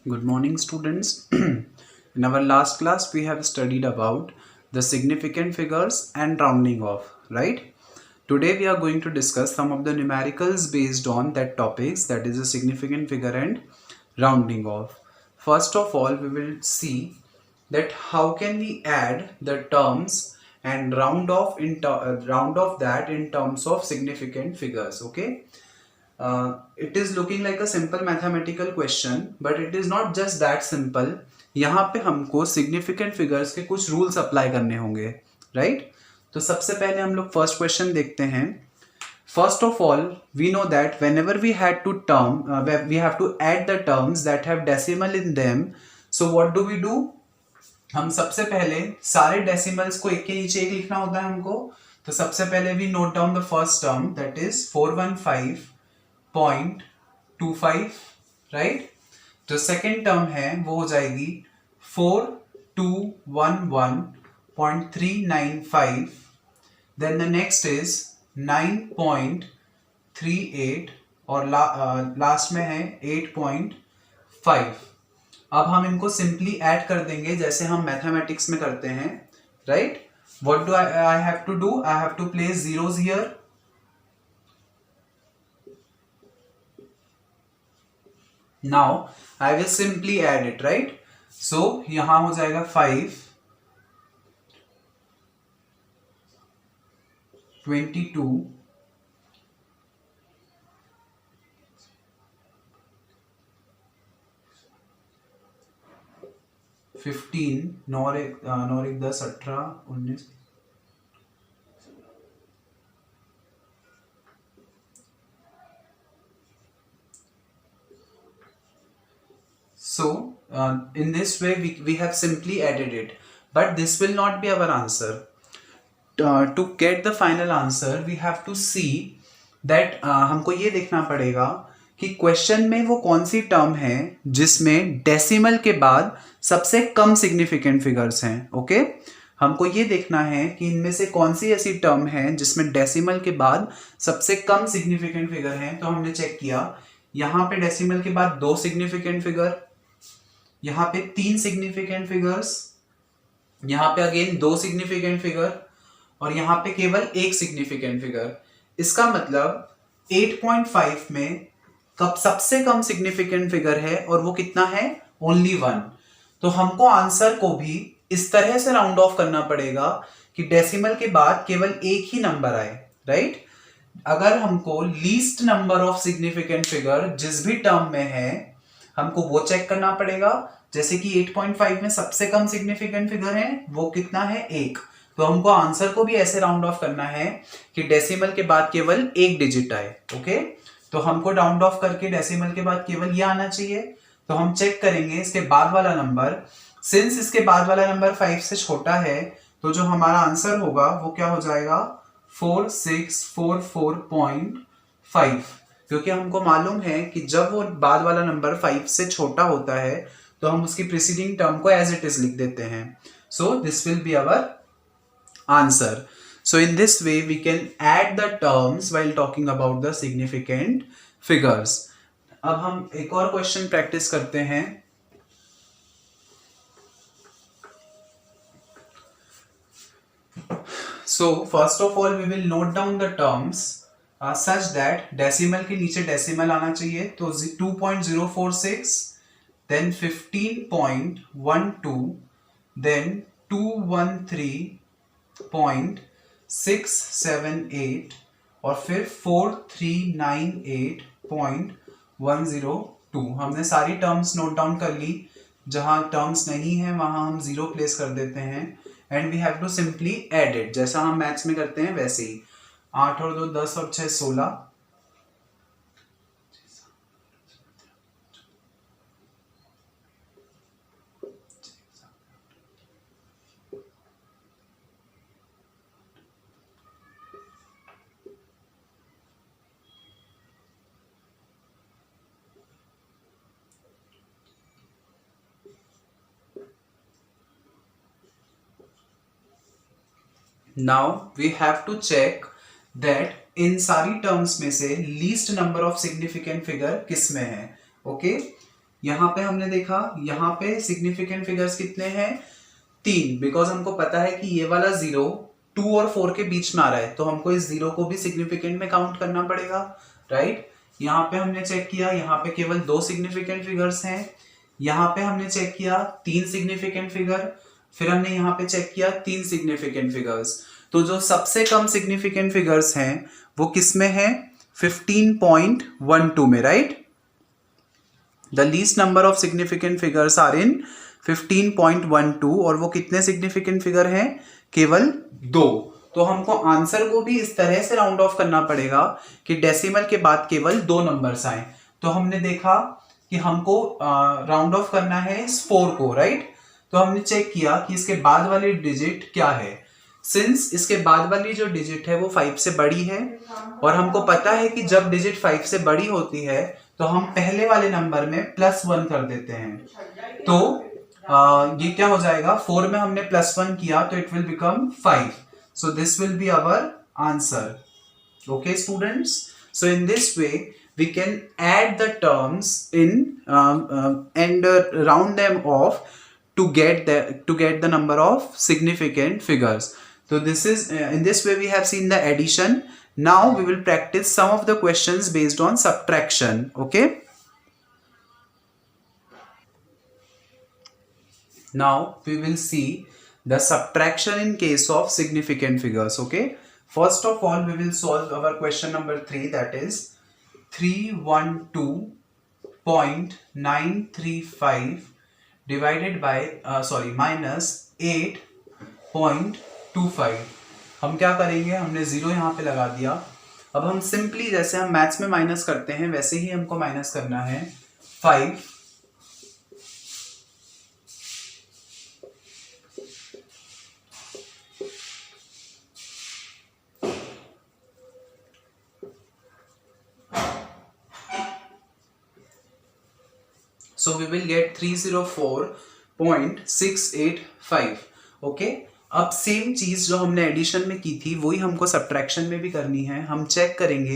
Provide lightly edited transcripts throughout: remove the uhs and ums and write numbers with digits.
Good morning, students. In our last class, we have studied about the significant figures and rounding off, right? Today, we are going to discuss some of the numericals based on that topics, that is a significant figure and rounding off. First of all, we will see that how can we add the terms and round off that in terms of significant figures. Okay. It is looking like a simple mathematical question, but it is not just that simple. यहाँ पे हमको significant figures के कुछ rules apply करने होंगे, right? तो सबसे पहले हम लोग first question देखते हैं. First of all, we know that whenever we have to add the terms that have decimal in them. So what do? हम सबसे पहले सारे डेसिमल्स को एक के नीचे एक लिखना होता है हमको. तो सबसे पहले we note down the first term, that is 415.25, right. जो सेकेंड टर्म है वो हो जाएगी 4211.395. देन द नेक्स्ट इज 9.38 और लास्ट में है 8.5. अब हम इनको सिंपली ऐड कर देंगे जैसे हम मैथमेटिक्स में करते हैं, right. What do I have to do? I have to place zeros here. Now I will simply add it, right? So यहां हो जाएगा 5, 22, 15, 9 एक 10, 18, 19. So in this way we have simply added it, but this will not be our answer. To get the final answer we have to see that हमको ये देखना पड़ेगा कि question में वो कौन सी टर्म है जिसमें डेसिमल के बाद सबसे कम सिग्निफिकेंट फिगर्स हैं. ओके, हमको ये देखना है कि इनमें से कौन सी ऐसी टर्म है जिसमें डेसिमल के बाद सबसे कम सिग्निफिकेंट फिगर हैं. तो हमने चेक किया, यहाँ पे डेसिमल के बाद 2 सिग्निफिकेंट फिगर, यहाँ पे 3 सिग्निफिकेंट फिगर्स, यहाँ पे अगेन 2 सिग्निफिकेंट फिगर और यहाँ पे केवल 1 सिग्निफिकेंट फिगर. इसका मतलब 8.5 में कब सबसे कम सिग्निफिकेंट फिगर है और वो कितना है? ओनली 1. तो हमको आंसर को भी इस तरह से राउंड ऑफ करना पड़ेगा कि डेसिमल के बाद केवल एक ही नंबर आए, राइट. अगर हमको least number of significant figure जिस भी टर्म में है हमको वो चेक करना पड़ेगा. जैसे कि 8.5 में सबसे कम सिग्निफिकेंट फिगर है वो कितना है? 1. तो हमको आंसर को भी ऐसे राउंड ऑफ करना है कि डेसिमल के बाद केवल एक डिजिट आए. ओके, तो हमको राउंड ऑफ करके डेसिमल के बाद केवल ये आना चाहिए. तो हम चेक करेंगे इसके बाद वाला नंबर. सिंस इसके बाद वाला नंबर 5 से छोटा है तो जो हमारा आंसर होगा वो क्या हो जाएगा? 4644.5. क्योंकि हमको मालूम है कि जब वो बाद वाला नंबर 5 से छोटा होता है तो हम उसकी प्रीसीडिंग टर्म को एज इट इज लिख देते हैं. So this will be our answer. So in this way we can add the terms while talking about the significant figures. अब हम एक और क्वेश्चन प्रैक्टिस करते हैं. So first of all we will note down the terms such that decimal के नीचे decimal आना चाहिए. तो 2.046, then 15.12, then 213.678 और फिर 4398.102. हमने सारी टर्म्स नोट डाउन कर ली. जहां टर्म्स नहीं है वहां हम 0 प्लेस कर देते हैं and we have to simply add it, जैसा हम मैथ्स में करते हैं वैसे ही. 8 और 2 10 और 6 16. Now we have to check that इन सारी टर्म्स में से least number of significant figure किस में है. ओके, यहाँ पे हमने देखा, यहाँ पे सिग्निफिकेंट फिगर्स कितने हैं, 3, बिकॉज हमको पता है कि ये वाला 0 2 और 4 के बीच में आ रहा है, तो हमको इस 0 को भी सिग्निफिकेंट में काउंट करना पड़ेगा, राइट। यहाँ पे हमने चेक किया, यहाँ पे केवल 2 सिग्निफिकेंट फिगर्स हैं, यहाँ पे हमने चेक किया 3 सिग्निफिकेंट फिगर, फिर हमने यहाँ पे चेक किया 3 सिग्निफिकेंट फिगर्स। तो जो सबसे कम सिग्निफिकेंट फिगर्स हैं वो किस में है, 15.12 में, right. The least number of significant figures are in 15.12, और वो कितने सिग्निफिकेंट फिगर हैं, केवल 2। तो हमको आंसर को भी इस तरह से राउंड ऑफ करना पड़ेगा कि डेसिमल के बाद केवल 2 नंबर्स आए। तो हमने देखा कि हमको राउंड ऑफ करना है इस 4 को, राइट। तो हमने चेक किया कि इसके बाद वाली डिजिट क्या है। सिंस इसके बाद वाली जो डिजिट है वो 5 से बड़ी है, और हमको पता है कि जब डिजिट 5 से बड़ी होती है तो हम पहले वाले नंबर में +1 कर देते हैं। तो ये क्या हो जाएगा, 4 में हमने +1 किया तो it will become 5। So this will be our answer. Okay, students. So in this way, we can add the terms in and round them off to get the number of significant figures. So this is in this way we have seen the addition. Now we will practice some of the questions based on subtraction. Okay. Now we will see the subtraction in case of significant figures. Okay, first of all we will solve our question number 3, that is 312.935 divided by minus 8.25। हम क्या करेंगे, हमने 0 यहाँ पे लगा दिया। अब हम सिंपली जैसे हम मैथ्स में माइनस करते हैं वैसे ही हमको माइनस करना है 5 So we will get 304.685. Okay, अब सेम चीज जो हमने एडिशन में की थी वही हमको सब्ट्रैक्शन में भी करनी है। हम चेक करेंगे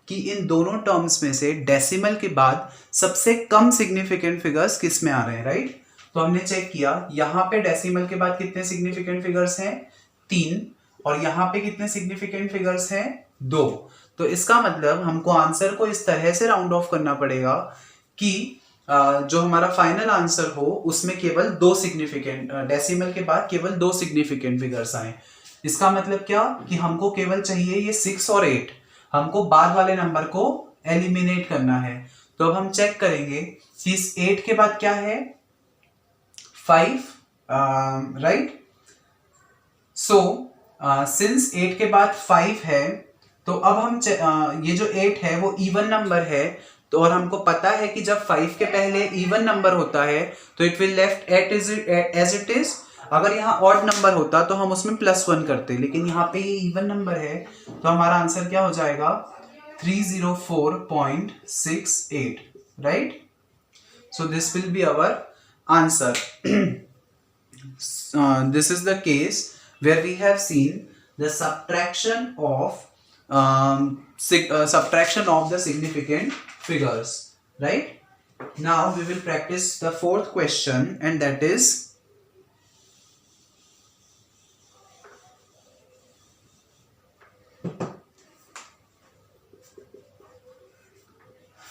कि इन दोनों टर्म्स में से डेसिमल के बाद सबसे कम सिग्निफिकेंट फिगर्स किस में आ रहे हैं, राइट। तो हमने चेक किया, यहाँ पे डेसिमल के बाद कितने सिग्निफिकेंट फिगर्स हैं, 3, और यहाँ पे कितने सिग्निफिकेंट फिगर्स हैं, 2। तो इसका मतलब हमको आंसर को इस तरह से राउंड ऑफ करना पड़ेगा कि जो हमारा फाइनल आंसर हो उसमें केवल 2 सिग्निफिकेंट, डेसिमल के बाद केवल 2 सिग्निफिकेंट फिगर्स आए। इसका मतलब क्या कि हमको केवल चाहिए ये 6 और 8, हमको बाद वाले नंबर को एलिमिनेट करना है। तो अब हम चेक करेंगे कि इस 8 के बाद क्या है, 5, राइट। सो सिंस 8 के बाद 5 है तो अब हम ये जो 8 है वो इवन नंबर है, तो और हमको पता है कि जब 5 के पहले इवन नंबर होता है तो it will left as it is. अगर यहाँ ऑड नंबर होता तो हम उसमें +1 करते, लेकिन यहाँ पे ये इवन नंबर है तो हमारा आंसर क्या हो जाएगा, 304.68, right. So this will be our answer. This is the case where we have seen the subtraction of the significant figures, right? Now we will practice the 4th question, and that is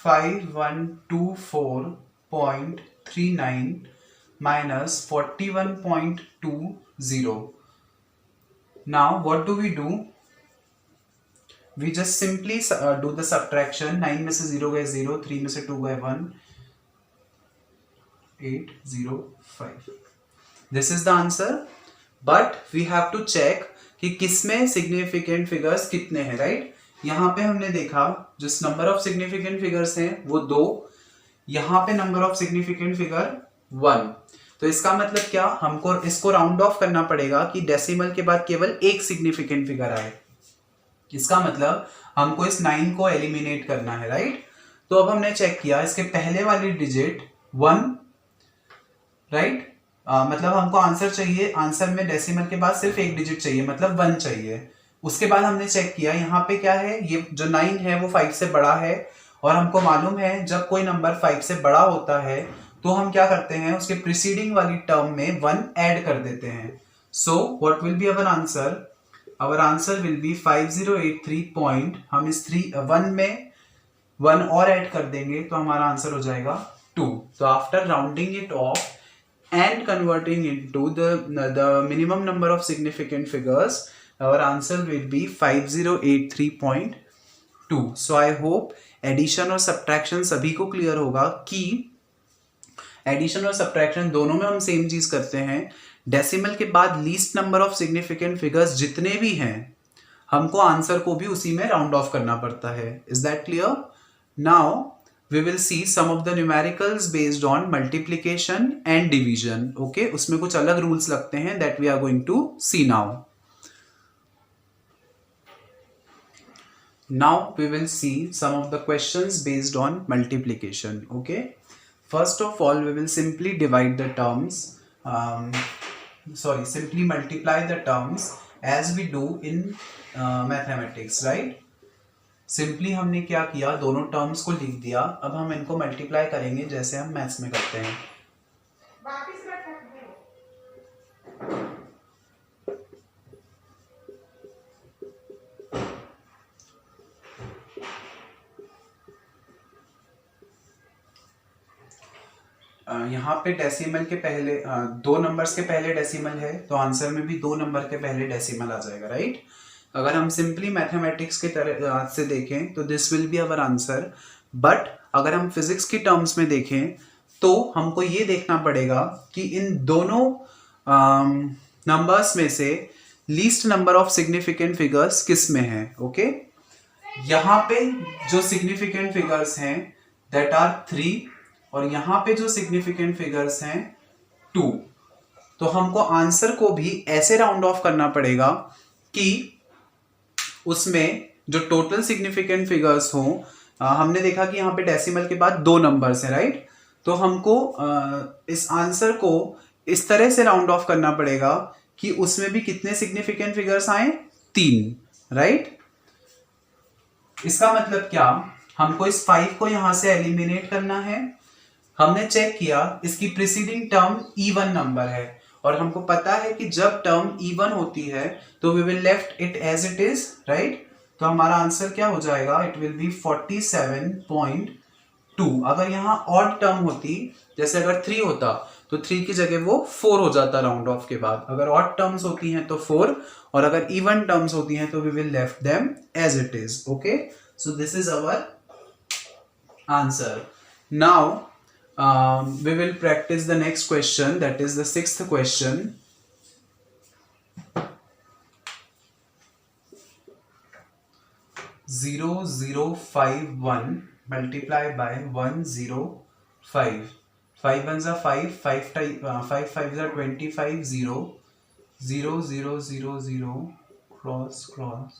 5124.39 minus 41.20. Now what do? We just simply do the subtraction। 9 में से 0 गए 0, 3 में से 2 गए 1, 805। This is the answer, but we have to check कि किसमें significant figures कितने हैं, राइट। यहाँ पे हमने देखा जो नंबर ऑफ सिग्निफिकेंट फिगर्स हैं वो 2, यहाँ पे नंबर ऑफ सिग्निफिकेंट फिगर 1। तो इसका मतलब क्या, हमको इसको राउंड ऑफ करना पड़ेगा कि डेसिमल के बाद केवल एक सिग्निफिकेंट फिगर आए। इसका मतलब हमको इस 9 को एलिमिनेट करना है, राइट। तो अब हमने चेक किया इसके पहले वाली डिजिट 1, राइट। मतलब हमको आंसर चाहिए, आंसर में डेसिमल के बाद सिर्फ एक डिजिट चाहिए, मतलब 1 चाहिए। उसके बाद हमने चेक किया यहाँ पे क्या है, ये जो 9 है वो 5 से बड़ा है, और हमको मालूम है जब कोई नंबर 5 से बड़ा होता है तो हम क्या करते हैं, उसके प्रीसीडिंग वाली टर्म में 1 ऐड कर देते हैं. So what will be our answer? Our answer will be 5083 point. हम इस 1 में 1 और ऐड कर देंगे तो हमारा आंसर हो जाएगा 2. तो after rounding it of and converting into the minimum number of significant figures, our answer will be 5083.2. so I hope addition और subtraction सभी को clear होगा कि addition और subtraction दोनों में हम same चीज करते हैं. डेसिमल के बाद least number of significant figures जितने भी हैं हमको आंसर को भी उसी में राउंड ऑफ करना पड़ता है. Is that clear? Now we will see some of the numericals based on multiplication and division. Okay, उसमें कुछ अलग rules लगते हैं that we are going to see now. Now we will see some of the questions based on multiplication. Okay, first of all we will simply divide the terms. Simply multiply the terms as we do in mathematics, right? Simply हमने क्या किया, दोनों terms को लिख दिया. अब हम इनको मल्टीप्लाई करेंगे जैसे हम मैथ्स में करते हैं. यहाँ पे डेसिमल के पहले 2 नंबर्स के पहले डेसिमल है तो आंसर में भी 2 नंबर के पहले डेसिमल आ जाएगा, राइट? अगर हम सिंपली मैथमेटिक्स के तरह से देखें तो this will be our answer. But अगर हम फिजिक्स की टर्म्स में देखें तो हमको ये देखना पड़ेगा कि इन दोनों नंबर्स में से least number of significant figures किस में है. ओके, यहाँ पे जो सिग्निफिकेंट फिगर्स हैं दैट आर 3 और यहाँ पे जो सिग्निफिकेंट फिगर्स हैं 2. तो हमको आंसर को भी ऐसे राउंड ऑफ करना पड़ेगा कि उसमें जो टोटल सिग्निफिकेंट फिगर्स हो. हमने देखा कि यहाँ पे डेसिमल के बाद 2 नंबर्स हैं, राइट? तो हमको इस आंसर को इस तरह से राउंड ऑफ करना पड़ेगा कि उसमें भी कितने सिग्निफिकेंट फिगर्स आए, 3, राइट? इसका मतलब क्या, हमको इस 5 को यहां से एलिमिनेट करना है. हमने चेक किया इसकी प्रीसीडिंग टर्म इवन नंबर है और हमको पता है कि जब टर्म इवन होती है तो we will left it as it is, right? तो हमारा आंसर क्या हो जाएगा, इट विल बी 47.2. अगर यहाँ ऑड टर्म होती, जैसे अगर 3 होता तो 3 की जगह वो 4 हो जाता राउंड ऑफ के बाद. अगर ऑड टर्म्स होती हैं तो 4 और अगर इवन टर्म्स होती हैं तो we will left them as it is. Okay, so this is our answer. Now we will practice the next question, that is the 6th question. Zero zero 5 1 multiply by 105. 5 ones are 5, 5 fives are 25, 0 0 0 0 0 cross cross.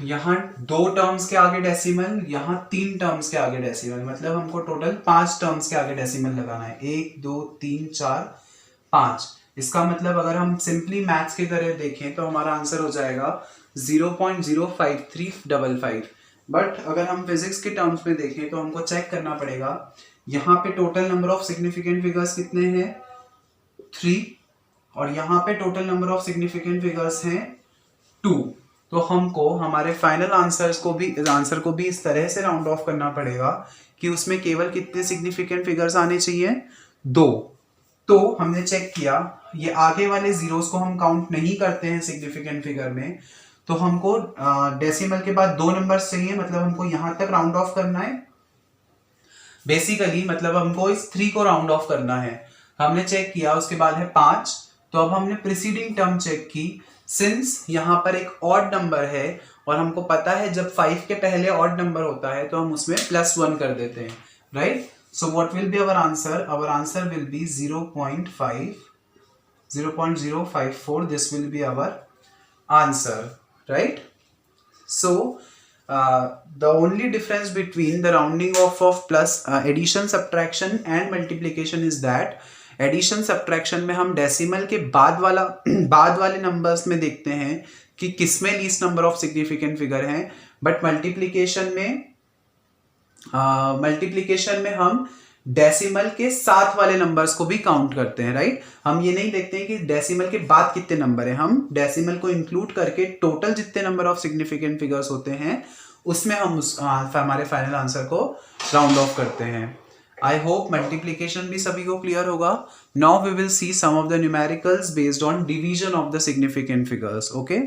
यहाँ 2 terms के आगे decimal, यहाँ 3 terms के आगे decimal, मतलब हमको total 5 terms के आगे डेसिमल लगाना है. 1 2 3 4 5. इसका मतलब अगर हम सिंपली मैथ्स की तरह देखें तो हमारा आंसर हो जाएगा 0.05355. बट अगर हम फिजिक्स के टर्म्स में देखें तो हमको चेक करना पड़ेगा यहाँ पे total number of significant figures कितने हैं, 3, और यहाँ पे total number of significant figures हैं 2. तो हमको हमारे फाइनल आंसर को भी इस तरह से राउंड ऑफ करना पड़ेगा कि उसमें केवल कितने सिग्निफिकेंट फिगर्स आने चाहिए, 2. तो हमने चेक किया ये आगे वाले जीरोस को हम काउंट नहीं करते हैं सिग्निफिकेंट फिगर में. तो हमको डेसिमल के बाद 2 नंबर्स चाहिए, मतलब हमको यहां तक राउंड ऑफ करना है बेसिकली, मतलब हमको इस 3 को राउंड ऑफ करना है. हमने चेक किया, उसके बाद है 5. तो अब हमने प्रीसीडिंग टर्म चेक की. सिंस यहाँ पर एक ऑड नंबर है और हमको पता है जब 5 के पहले ऑड नंबर होता है तो हम उसमें +1 कर देते हैं, right? So what will be our answer? Our answer will be 0.054. This will be our answer, right? So the only difference between the rounding off of plus addition, subtraction and multiplication is that addition subtraction में हम decimal के बाद वाले numbers में देखते हैं कि किसमें least number of significant figure हैं, बट मल्टीप्लिकेशन में हम डेसिमल के साथ वाले नंबर्स को भी काउंट करते हैं, राइट। हम ये नहीं देखते हैं कि डेसिमल के बाद कितने नंबर हैं, हम डेसिमल को इंक्लूड करके टोटल जितने नंबर ऑफ सिग्निफिकेंट फिगर्स होते हैं उसमें हम हमारे फाइनल आंसर को राउंड ऑफ करते हैं। आई होप मल्टीप्लिकेशन भी सभी को क्लियर होगा। Now we will see some of the numericals based on division of the significant figures. Okay,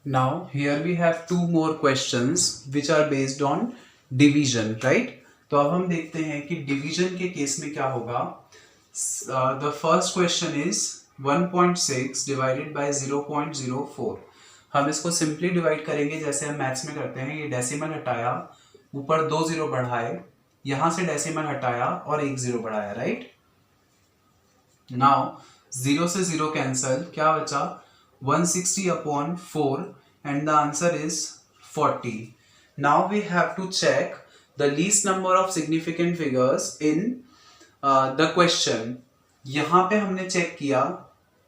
now here we have two more questions which are based on division, right। तो अब हम देखते हैं कि डिवीजन के case में क्या होगा। The first question is 1.6 divided by 0.04। हम इसको सिंपली डिवाइड करेंगे जैसे हम मैथ्स में करते हैं। ये डेसिमल हटाया, ऊपर 2 जीरो बढ़ाए, यहां से डेसिमल हटाया और 1 जीरो बढ़ाया, राइट। नाउ 0 से 0 कैंसल, क्या बचा 160/4 and the answer is 40. Now we have to check the least number of significant figures in the question. यहाँ पे हमने चेक किया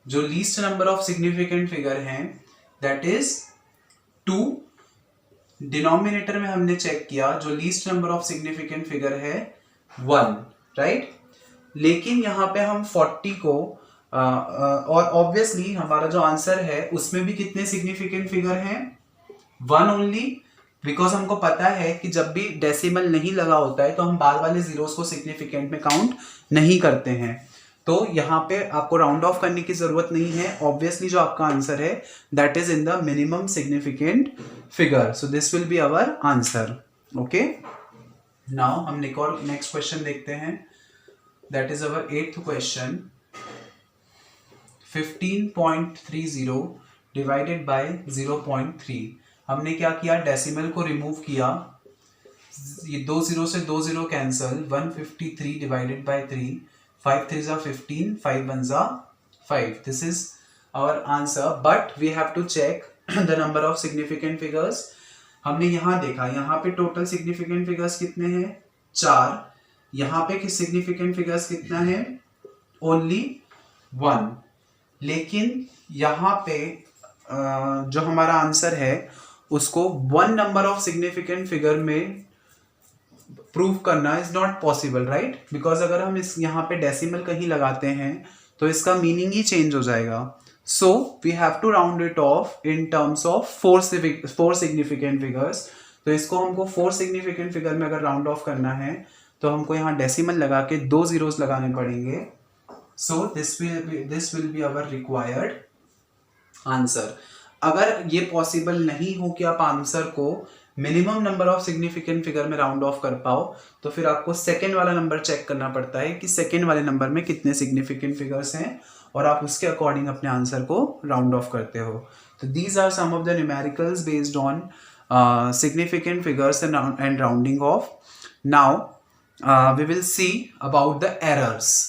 जो least number of significant figure हैं that is 2. डिनोमिनेटर में हमने चेक किया जो least number of significant figure है 1, right? लेकिन यहाँ पे हम 40 को और ऑब्वियसली हमारा जो आंसर है उसमें भी कितने सिग्निफिकेंट फिगर हैं 1 ओनली, बिकॉज हमको पता है कि जब भी डेसिमल नहीं लगा होता है तो हम बाद वाले जीरोस को सिग्निफिकेंट में काउंट नहीं करते हैं। तो यहाँ पे आपको राउंड ऑफ करने की जरूरत नहीं है। ऑब्वियसली जो आपका आंसर है that is in the minimum significant figure, so this will be our answer. Okay, now हम नेक्स्ट क्वेश्चन देखते हैं। That is our 8th question. 15.30 divided by 0.3। हमने क्या किया, डेसिमल को रिमूव किया, ये 2 जीरो से 2 जीरो कैंसल, 153 डिवाइडेड बाय 3, 5 3 जा 15, 5 1 जा 5। This is our answer, but we have to check the number of significant figures. हमने यहाँ देखा, यहाँ पे टोटल सिग्निफिकेंट फिगर्स कितने हैं 4, यहाँ पे सिग्निफिकेंट फिगर्स कितना है ओनली 1। लेकिन यहाँ पे जो हमारा आंसर है उसको 1 नंबर ऑफ सिग्निफिकेंट फिगर में प्रूव करना is not possible, right. Because अगर हम इस यहाँ पे डेसिमल कहीं लगाते हैं तो इसका मीनिंग ही चेंज हो जाएगा। So we have to round it off in terms of 4 significant figures. तो इसको हमको 4 सिग्निफिकेंट फिगर में अगर राउंड ऑफ करना है तो हमको यहाँ डेसिमल लगा के 2 जीरोस लगाने पड़ेंगे। So this will be our required answer. अगर ये पॉसिबल नहीं हो कि आप आंसर को minimum number of significant figure में राउंड ऑफ कर पाओ, तो फिर आपको सेकेंड वाला नंबर चेक करना पड़ता है कि सेकेंड वाले नंबर में कितने सिग्निफिकेंट फिगर्स हैं और आप उसके अकॉर्डिंग अपने आंसर को राउंड ऑफ करते हो। तो these are some of the numericals based on significant figures and rounding off. Now we will see about the errors.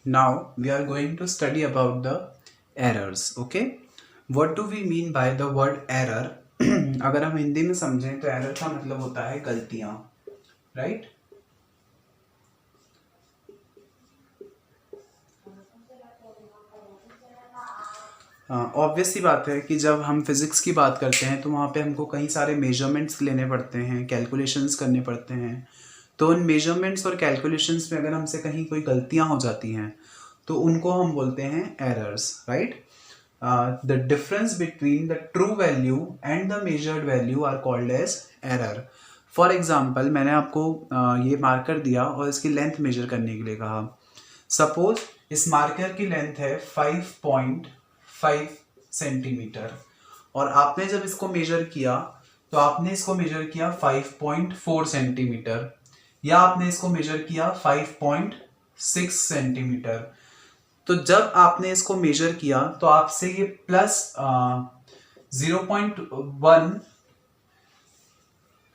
Now we are going to study about the errors. Okay, what do we mean by the word error? अगर हम हिंदी में समझें तो error का मतलब होता है गलतियां, right? ऑब्वियसली बात है कि जब हम फिजिक्स की बात करते हैं तो वहाँ पे हमको कई सारे मेजरमेंट्स लेने पड़ते हैं, कैलकुलेशंस करने पड़ते हैं। तो उन मेजरमेंट्स और कैलकुलेशंस में अगर हमसे कहीं कोई गलतियाँ हो जाती हैं तो उनको हम बोलते हैं errors, right. The difference between the true value and the measured value are called as error. For example, मैंने आपको ये मार्कर दिया और इसकी लेंथ मेजर करने के लिए कहा। सपोज इस मार्कर की लेंथ है 5.5 सेंटीमीटर और आपने जब इसको मेजर किया तो आपने इसको मेजर किया 5.4 सेंटीमीटर या आपने इसको मेजर किया 5.6 सेंटीमीटर। तो जब आपने इसको मेजर किया तो आपसे ये प्लस 0.1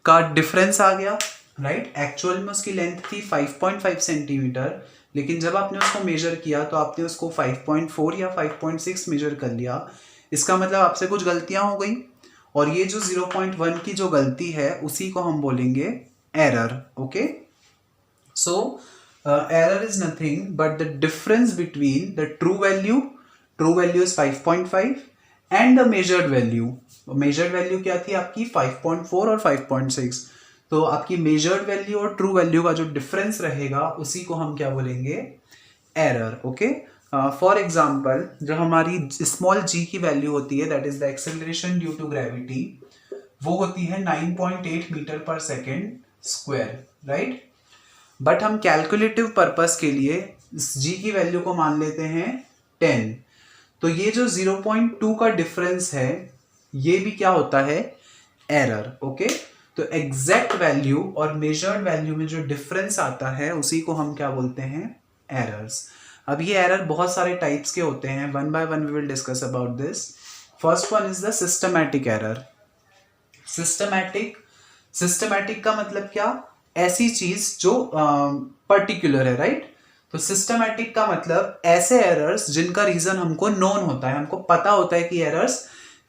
का डिफरेंस आ गया, राइट। एक्चुअल में उसकी लेंथ थी 5.5 सेंटीमीटर, लेकिन जब आपने उसको मेजर किया तो आपने उसको 5.4 या 5.6 मेजर कर लिया। इसका मतलब आपसे कुछ गलतियां हो गई और ये जो 0.1 की जो गलती है उसी को हम बोलेंगे error. Okay, so error is nothing but the difference between the true value is 5.5 and the measured value. measured value क्या थी आपकी 5.4 और 5.6. तो आपकी measured value और true value का जो difference रहेगा उसी को हम क्या बोलेंगे, error. Okay, फॉर एग्जाम्पल जो हमारी स्मॉल g की वैल्यू होती है that is the acceleration due to gravity, वो होती है 9.8 मीटर पर सेकेंड स्क्वायर, राइट. बट हम कैलकुलेटिव पर्पस के लिए g की वैल्यू को मान लेते हैं 10. तो ये जो 0.2 का डिफरेंस है ये भी क्या होता है, एरर. ओके, तो एग्जैक्ट वैल्यू और मेजर्ड वैल्यू में जो डिफरेंस आता है उसी को हम क्या बोलते हैं, एरर्स. अब ये एरर बहुत सारे टाइप्स के होते हैं, one by one we will discuss about this. First one is the systematic error. Systematic का मतलब क्या, ऐसी चीज जो पर्टिकुलर है, राइट. तो सिस्टमैटिक का मतलब ऐसे एरर्स जिनका रीजन हमको नोन होता है, हमको पता होता है कि एरर्स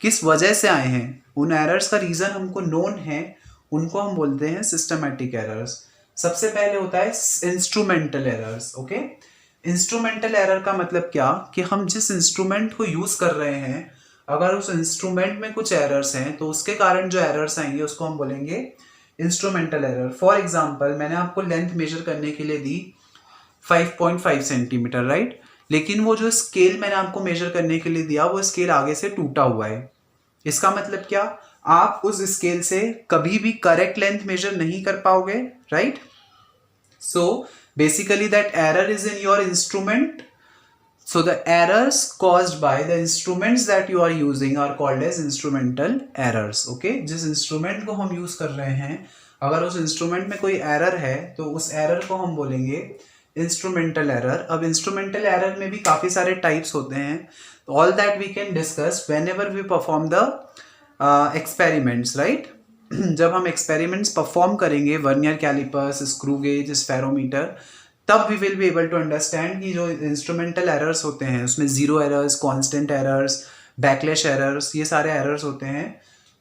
किस वजह से आए हैं, उन एरर्स का रीजन हमको नोन है, उनको हम बोलते हैं सिस्टमैटिक एरर्स. सबसे पहले होता है instrumental errors. Okay, instrumental error का मतलब क्या कि हम जिस इंस्ट्रूमेंट को यूज कर रहे हैं अगर उस इंस्ट्रूमेंट में कुछ एरर्स हैं तो उसके कारण जो एरर्स आएंगे उसको हम बोलेंगे इंस्ट्रूमेंटल एरर. फॉर एग्जांपल मैंने आपको लेंथ मेजर करने के लिए दी 5.5 सेंटीमीटर, राइट. लेकिन वो जो स्केल मैंने आपको मेजर करने के लिए दिया वो स्केल आगे से टूटा हुआ है. इसका मतलब क्या, आप उस स्केल से कभी भी करेक्ट लेंथ मेजर नहीं कर पाओगे, right. So basically that error is in your instrument. So the errors caused by the instruments that you are using are called as instrumental errors. Okay, जिस इंस्ट्रूमेंट को हम use कर रहे हैं अगर उस इंस्ट्रूमेंट में कोई एरर है तो उस एरर को हम बोलेंगे इंस्ट्रूमेंटल एरर. अब इंस्ट्रूमेंटल एरर में भी काफी सारे टाइप्स होते हैं, all that we can discuss whenever we perform the experiments, right. जब हम एक्सपेरिमेंट्स परफॉर्म करेंगे vernier callipers, screw gauge, spherometer, तब we will be able to understand कि जो इंस्ट्रूमेंटल एरर्स होते हैं उसमें zero errors, constant errors, backlash errors, ये सारे एरर्स होते हैं.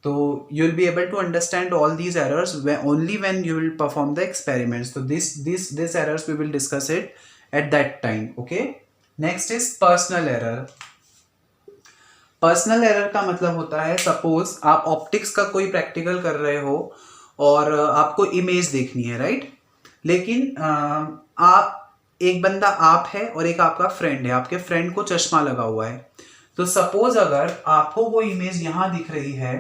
तो you will be able to understand all these errors only when you will perform the experiments. तो this errors we will discuss it at that time. Okay, next is personal error. Personal error का मतलब होता है, suppose आप optics का कोई practical कर रहे हो और आपको इमेज देखनी है, राइट. लेकिन आप, एक बंदा आप है और एक आपका फ्रेंड है, आपके फ्रेंड को चश्मा लगा हुआ है. तो सपोज अगर आपको वो इमेज यहाँ दिख रही है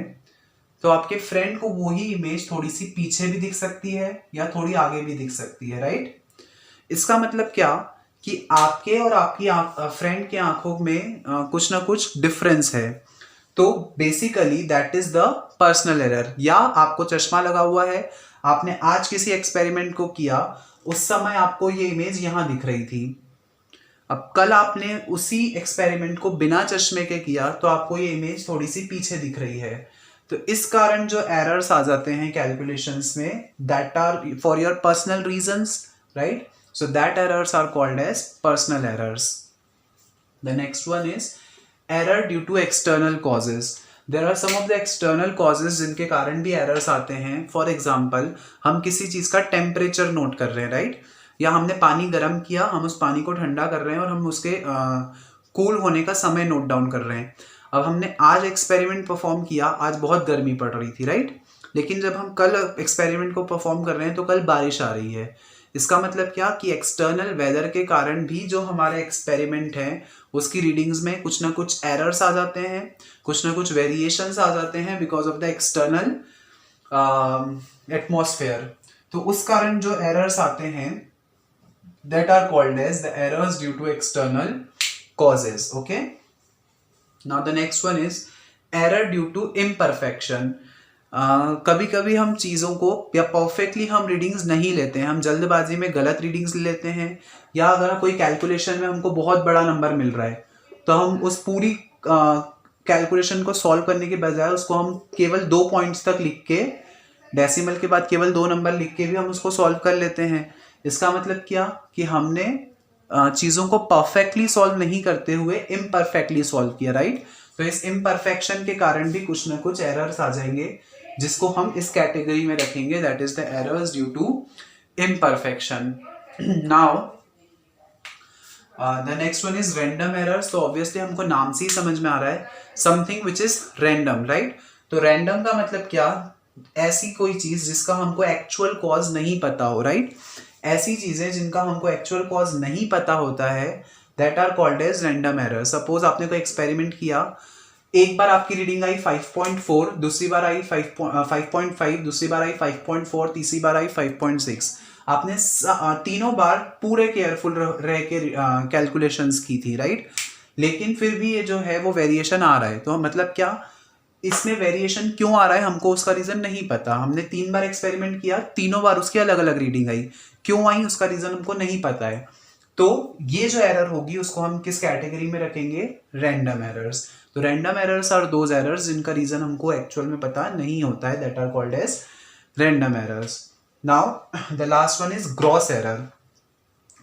तो आपके फ्रेंड को वही इमेज थोड़ी सी पीछे भी दिख सकती है या थोड़ी आगे भी दिख सकती है, राइट. इसका मतलब क्या कि आपके और आपकी फ्रेंड के आंखों में कुछ ना कुछ डिफरेंस है. तो basically that is the personal error. या आपको चश्मा लगा हुआ है, आपने आज किसी एक्सपेरिमेंट को किया, उस समय आपको ये इमेज यहां दिख रही थी. अब कल आपने उसी एक्सपेरिमेंट को बिना चश्मे के किया तो आपको ये इमेज थोड़ी सी पीछे दिख रही है. तो इस कारण जो एरर्स आ जाते हैं कैलकुलेशंस में, that are for your personal reasons, right. So that errors are called as personal errors. The next one is error due to external causes. There are some of the external causes जिनके कारण भी errors आते हैं. For example, हम किसी चीज़ का temperature note कर रहे हैं, right? या हमने पानी गर्म किया, हम उस पानी को ठंडा कर रहे हैं और हम उसके कूल होने का समय नोट डाउन कर रहे हैं. अब हमने आज एक्सपेरिमेंट परफॉर्म किया, आज बहुत गर्मी पड़ रही थी, राइट. लेकिन जब हम कल एक्सपेरिमेंट को परफॉर्म कर रहे हैं तो कल बारिश आ रही है. इसका मतलब क्या कि एक्सटर्नल वेदर के कारण भी जो हमारे एक्सपेरिमेंट है उसकी रीडिंग्स में कुछ ना कुछ एरर्स आ जाते हैं, कुछ ना कुछ वेरिएशंस आ जाते हैं because of the external atmosphere. तो उस कारण जो एरर्स आते हैं that are called as the errors due to external causes. Okay, now the next one is error due to imperfection. कभी कभी हम चीज़ों को या परफेक्टली हम रीडिंग्स नहीं लेते हैं, हम जल्दबाजी में गलत रीडिंग्स ले लेते हैं. या अगर कोई कैलकुलेशन में हमको बहुत बड़ा नंबर मिल रहा है तो हम उस पूरी कैलकुलेशन को सॉल्व करने के बजाय उसको हम केवल 2 पॉइंट्स तक लिख के, डेसिमल के बाद केवल 2 नंबर लिख के भी हम उसको सॉल्व कर लेते हैं. इसका मतलब क्या कि हमने चीज़ों को परफेक्टली सॉल्व नहीं करते हुए इम्परफेक्टली सॉल्व किया, राइट. तो इस इम्परफेक्शन के कारण भी कुछ ना कुछ एरर्स आ जाएंगे जिसको हम इस कैटेगरी में रखेंगे, that is the errors due to imperfection. Now the next one is random errors. तो ऑब्वियसली हमको नाम से ही समझ में आ रहा है, something which is random, right. तो रैंडम का मतलब क्या, ऐसी कोई चीज जिसका हमको एक्चुअल कॉज नहीं पता हो, राइट. ऐसी चीजें जिनका हमको एक्चुअल कॉज नहीं पता होता है, that are called as random error. Suppose आपने कोई एक्सपेरिमेंट किया, एक बार आपकी रीडिंग आई 5.4, दूसरी बार आई 5.5, दूसरी बार आई 5.4, तीसरी बार आई 5.6. आपने तीनों बार पूरे केयरफुल रह के कैलकुलेशंस की थी, राइट. लेकिन फिर भी ये जो है वो वेरिएशन आ रहा है. तो मतलब क्या, इसमें वेरिएशन क्यों आ रहा है हमको उसका रीजन नहीं पता. हमने 3 बार एक्सपेरिमेंट किया, तीनों बार उसकी अलग अलग रीडिंग आई, क्यों आई उसका रीजन हमको नहीं पता है. तो ये जो एरर होगी उसको हम किस कैटेगरी में रखेंगे, रैंडम एरर्स. तो random errors are those errors जिनका रीजन हमको एक्चुअल में पता नहीं होता है, that are called as random errors. Now the last one is gross error.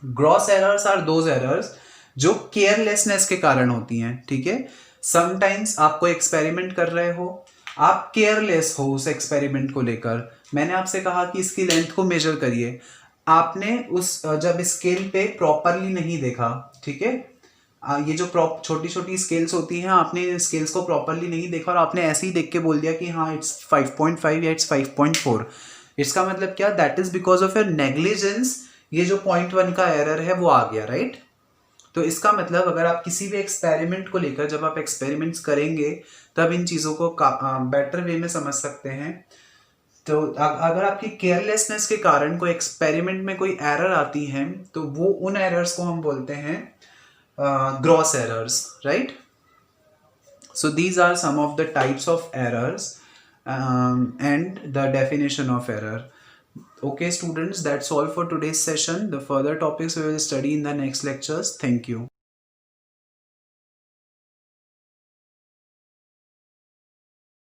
Gross errors are those errors जो केयरलेसनेस के कारण होती हैं, ठीक है. समटाइम्स आप कोई एक्सपेरिमेंट कर रहे हो, आप केयरलेस हो उस एक्सपेरिमेंट को लेकर. मैंने आपसे कहा कि इसकी लेंथ को मेजर करिए, आपने उस जब स्केल पे प्रॉपरली नहीं देखा, ठीक है. ये जो छोटी छोटी स्केल्स होती हैं, आपने स्केल्स को प्रॉपरली नहीं देखा और आपने ऐसे ही देख के बोल दिया कि हाँ इट्स 5.5 या इट्स 5.4. इसका मतलब क्या, that is because of your negligence. ये जो 0.1 का एरर है वो आ गया, राइट. तो इसका मतलब अगर आप किसी भी एक्सपेरिमेंट को लेकर जब आप एक्सपेरिमेंट्स करेंगे तब इन चीज़ों को बेटर वे में समझ सकते हैं. तो अगर आपकी केयरलेसनेस के कारण कोई एक्सपेरिमेंट में कोई एरर आती है तो वो उन एरर्स को हम बोलते हैं gross errors, right. So these are some of the types of errors and the definition of error. Okay students, that's all for today's session. The further topics we will study in the next lectures. Thank you.